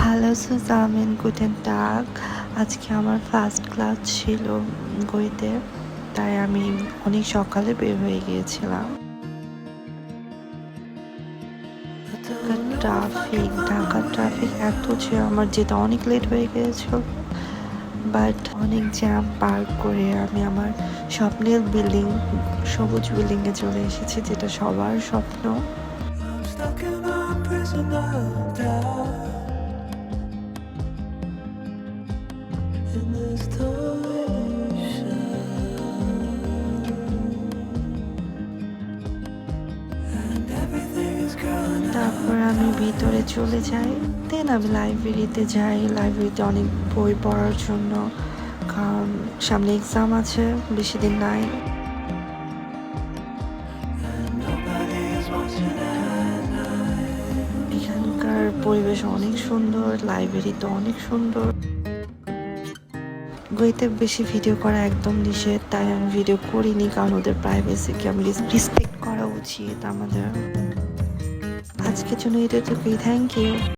Hello সুজামিন, Guten টাগ। আজকে আমার first class ছিল গইতে, তাই আমি অনেক সকালে বের হয়ে গিয়েছিলাম। ঢাকার ট্রাফিক এত যে আমার যেতে অনেক লেট হয়ে গিয়েছিল, বাট অনেক জ্যাম পার করে আমি আমার স্বপ্নের বিল্ডিং, সবুজ বিল্ডিংয়ে চলে এসেছি, যেটা সবার স্বপ্ন। তারপর আমি ভিতরে চলে যাই, দেন আমি লাইব্রেরিতে যাই। লাইব্রেরিতে অনেক বই পড়ার জন্য, কারণ সামনে এক্সাম আছে, বেশি দিন নাই। এখানকার পরিবেশ অনেক সুন্দর, লাইব্রেরি তো অনেক সুন্দর। বইতে বেশি ভিডিও করা একদম নিষেধ, তাই আমি ভিডিও করিনি, কারণ ওদের প্রাইভেসিকে আমি রেসপেক্ট করা উচিত আমাদের। আজকের জন্য এতটুকুই, থ্যাংক ইউ।